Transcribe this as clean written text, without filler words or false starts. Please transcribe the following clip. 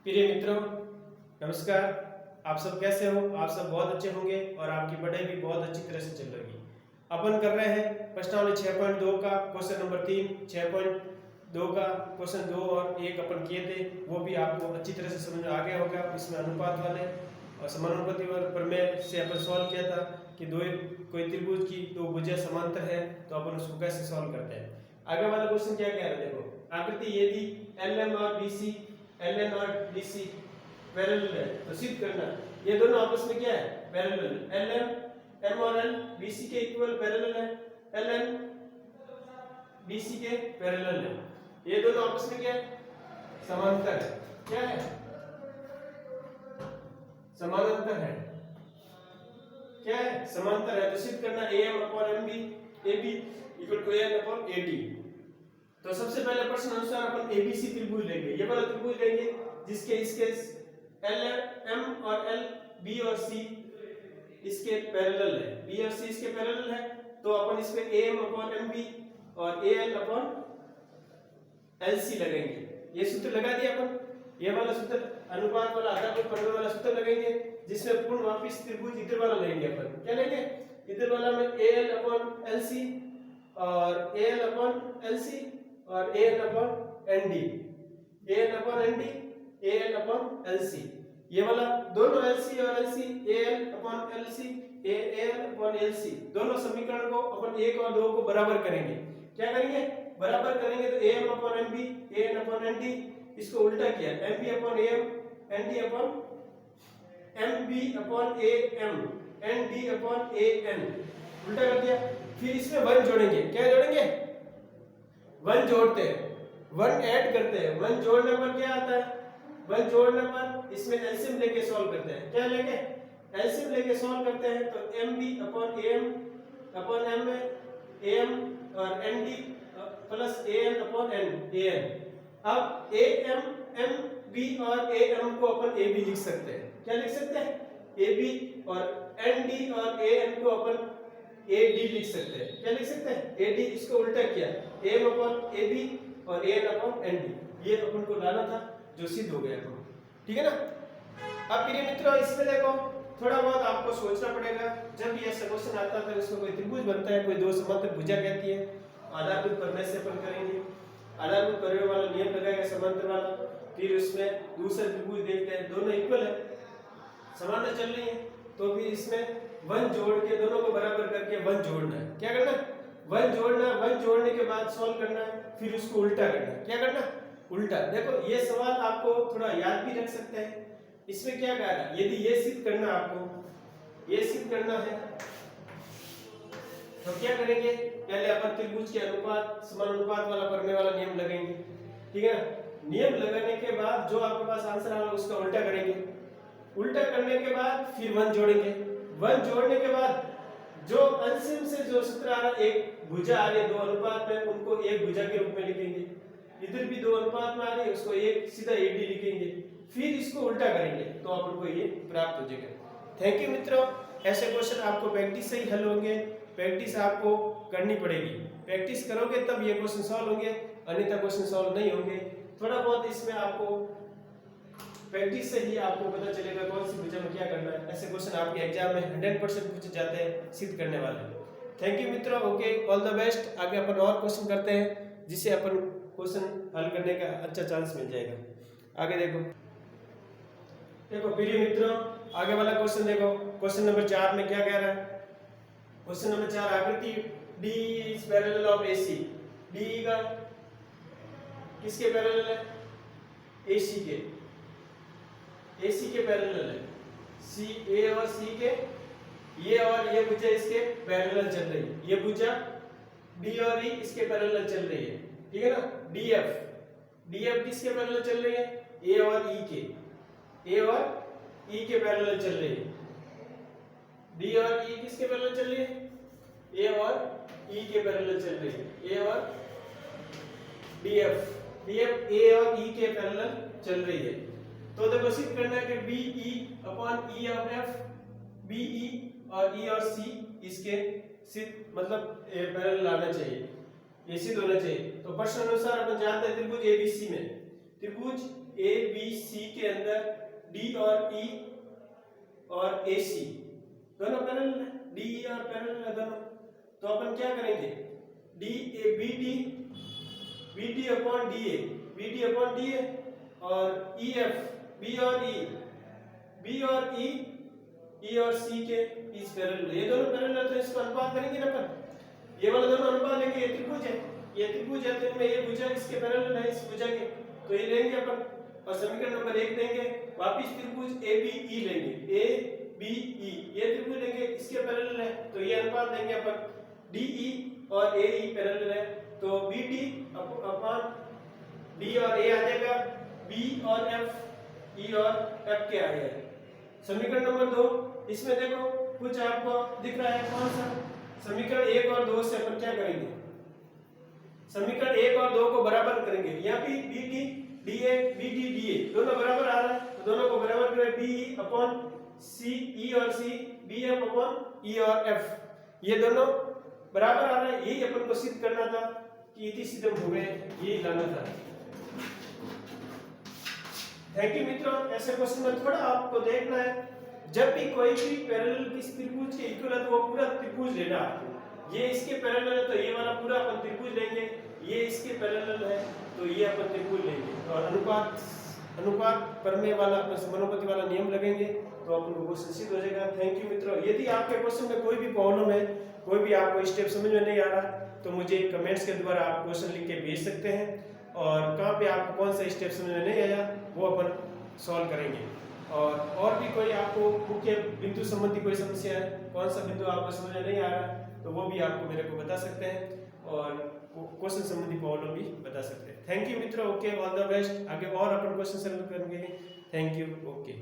प्रिय मित्रों, नमस्कार। आप सब कैसे हो? आप सब बहुत अच्छे होंगे और आपकी पढ़ाई भी बहुत अच्छी तरह से चल रही है। अपन कर रहे हैं प्रश्नावली 6.2 का क्वेश्चन नंबर 3, 6.2 का क्वेश्चन 2 और 1 अपन किए थे, वो भी आपको अच्छी तरह से समझ में आ गया होगा। इसमें अनुपात वाले और समानुपाती प्रमेय से अपन सॉल्व किया था कि कोई त्रिभुज की दो भुजाएं समांतर है तो अपन उसको कैसे सॉल्व करते हैं। आगे वाला क्वेश्चन क्या कह रहा है, देखो आकृति यदि LM और BC LN और DC पैरेलल है तो सिद्ध करना ये दोनों आपस में क्या है, पैरेलल। LM M और L BC के इक्वल पैरेलल है, LN BC के पैरेलल है। ये दोनों आपस में क्या है, समांतर है। क्या है, समानांतर है। क्या है, समांतर है। तो सिद्ध करना AM upon MB AB equal to AN upon AD। तो सबसे पहले प्रश्न अनुसार अपन ABC त्रिभुज लेंगे। ये वाला त्रिभुज लेंगे जिसके इसके LM और L B और C इसके पैरेलल है, B और C इसके पैरेलल है। तो अपन इसमें AM अपॉन MB और AL अपॉन LC लगेंगे। ये सूत्र लगा दिया अपन। ये वाला सूत्र अनुपात वाला आधारभूत प्रमेय वाला सूत्र लगेंगे जिसमें पूर्ण वापिस त्रिभुज इधर वाला लेंगे अपन। क्या लेंगे, इधर वाला में AL अपॉन LC और AL अपॉन LC और AN upon ND, AN upon ND, AL upon LC। ये वाला दोनों LC और LC, AL upon LC, AL upon LC दोनों समीकरण को अपन 1 और 2 को बराबर करेंगे। क्या करेंगे, बराबर करेंगे। तो AM upon MB, AN upon ND, इसको उल्टा किया MB upon AM, ND upon MB upon AM, ND upon AN, उल्टा कर दिया। फिर इसमें 1 जोड़ेंगे। क्या जोड़ेंगे, 1 जोड़ते हैं, 1 ऐड करते हैं। 1 जोड़ने पर क्या आता है, 1 जोड़ने पर इसमें एलसीएम लेके सॉल्व करते हैं। क्या लेंगे, एलसीएम लेके सॉल्व करते हैं। तो MB upon AM upon AM और ND plus AN upon AN। अब AM MB और AM को अपन AB लिख सकते हैं। क्या लिख सकते हैं, AB और ND और AN को अपन AD लिख सकते हैं। क्या लिख सकते हैं, AD। इसको उल्टा किया AM अपॉन AB और AN अपॉन ND, ये अपन को लाना था जो सिद्ध हो गया अपन। ठीक है ना। अब प्रिय मित्रों, इसमें देखो थोड़ा बहुत आपको सोचना पड़ेगा। जब भी ऐसा क्वेश्चन आता है तो इसमें कोई त्रिभुज बनता है, कोई दो समांतर भुजा कहती है, आधारभूत प्रमेय से अपन करेंगे। आधारभूत प्रमेय वाला नियम लगाएगा समांतर वाला। फिर उसमें दूसरा त्रिभुज देखते हैं, दोनों इक्वल है, समांतर चल रही है। तो फिर इसमें 1 जोड़ के दोनों को बराबर करके 1 जोड़ना है। क्या करना है, 1 जोड़ना है। 1 जोड़ने के बाद सॉल्व करना है, फिर उसको उल्टा करना है। क्या करना, उल्टा। देखो ये सवाल आपको थोड़ा याद भी रख सकते हैं। इसमें क्या कहा था, यदि ये सिद्ध करना, आपको ये सिद्ध करना है तो क्या करेंगे, पहले अपन त्रिभुज के अनुपात समानुपात वाला प्रमेय वाला नियम लगेंगे। ठीक है, नियम लगाने के बाद जो आपके पास आंसर आएगा उसका उल्टा करेंगे। उल्टा करने के बाद फिर 1 जोड़ेंगे। 1 जोड़ने के बाद जो एलसीएम से जो सूत्र आ रहा है, एक भुजा आ रही है 2 अनुपात में, उनको एक भुजा के रूप में लिखेंगे। इधर भी 2 अनुपात में आ रही है, उसको एक सीधा AD लिखेंगे। फिर इसको उल्टा करेंगे तो अपन को ये प्राप्त हो जाएगा। थैंक यू मित्रों। ऐसे क्वेश्चन आपको प्रैक्टिस से ही हल होंगे, प्रैक्टिस आपको करनी पड़ेगी। प्रैक्टिस करोगे तब ये क्वेश्चन सॉल्व होंगे, अन्यथा क्वेश्चन सॉल्व नहीं होंगे। थोड़ा बहुत इसमें आपको प्रैक्टिस से ही आपको पता चलेगा कौन सी भुजा में क्या करना है। ऐसे क्वेश्चन आपके एग्जाम में 100% पूछे जाते हैं, सिद्ध करने वाले। थैंक यू मित्रों। Okay, all the best. आगे अपन और क्वेश्चन करते हैं जिससे अपन क्वेश्चन हल करने का अच्छा चांस मिल जाएगा। आगे देखो प्रिय मित्रों, आगे वाला क्वेश्चन देखो। क्वेश्चन नंबर 4 में क्या कह रहा है, क्वेश्चन नंबर 4, आकृति D is parallel of AC। D का किसके पैरेलल है, AC के, AC के पैरेलल है। C, A और C के, ये और ये भुजा इसके पैरेलल चल रही है। ये भुजा D और E इसके पैरेलल चल रही है। ठीक है ना। DF किसके पैरेलल चल रही है, A और E के, A और E के पैरेलल चल रही है। D और E किसके पैरेलल चल रही है, A और E के पैरेलल चल रही है। A और DF A और E के पैरेलल चल रही है। तो देखो सिद्ध करना है कि BE upon E of F, BE और E और C इसके सिद्ध मतलब पैरेलल आना चाहिए, ये सिद्ध होना चाहिए। तो प्रश्न अनुसार अपन जानते हैं त्रिभुज ABC में, त्रिभुज ए बी सी के अंदर डी और ई और ए सी दोनों पैरेलल है, डी ई और पैरेलल है दोनों। तो अपन क्या करेंगे, D A B D upon D A और ई एफ बी और ई और सी के इस पैरेलल, ये दोनों पैरेलल है तो इसको अनुपात करेंगे ना अपन, ये वाला दोनों अनुपात लेंगे। ये त्रिभुज है तो इनमें ये भुजा इसके पैरेलल है इस भुजा के, तो ये लेंगे अपन और समीकरण नंबर 1 देंगे। वापिस त्रिभुज ए बी ई लेंगे, ए बी ई ये त्रिभुज लेंगे इसके पैरेलल है तो ये अनुपात देंगे अपन, डी ई और ए ई पैरेलल है तो बी डी अपॉन डी और ए आ जाएगा, बी और एफ ई और एफ के आ जाएगा। समीकरण नंबर 2 इसमें देखो कुछ आपको दिख रहा है कौन सा, समीकरण 1 और 2 से अपन क्या करेंगे, समीकरण 1 और 2 को बराबर करेंगे। यहाँ पे बी डी डी ए दोनों बराबर आ रहा है तो दोनों को बराबर करें, बी ई अपॉन सी ई और सी, बी एफ अपॉन ई और एफ, ये दोनों बराबर आ रहा है। यही अपन को सिद्ध करना था कि इति सिद्धम हो गए, यही लाना था। थैंक यू मित्रों, ऐसे क्वेश्चन में थोड़ा आपको देखना है, जब भी कोई भी पैरेलल इस त्रिभुज के इक्वल है तो वो पूरा त्रिभुज लेना आपको। ये इसके पैरेलल है तो ये वाला पूरा अपन त्रिभुज लेंगे, ये इसके पैरेलल है तो ये अपन त्रिभुज लेंगे और अनुपात प्रमेय वाला अपन समानुपाती वाला नियम लगेंगे तो अपन को क्वेश्चन सिद्ध हो जाएगा। थैंक यू मित्रों, यदि आपके क्वेश्चन में कोई भी प्रॉब्लम है, कोई भी आपको स्टेप समझ में नहीं आ रहा तो मुझे कमेंट्स के द्वारा आप क्वेश्चन लिख के भेज सकते हैं और कहाँ पे आपको कौन सा स्टेप समझ में नहीं आया वो अपन सॉल्व करेंगे। और भी कोई आपको मुख्य बिंदु संबंधी कोई समस्या है, कौन सा बिंदु आपको समझ में नहीं आ रहा तो वो भी आपको मेरे को बता सकते हैं और क्वेश्चन संबंधी प्रॉब्लम भी बता सकते हैं। थैंक यू मित्रों, ओके, ऑल द बेस्ट। आगे और अपन क्वेश्चन सॉल्व करेंगे। Thank you, okay.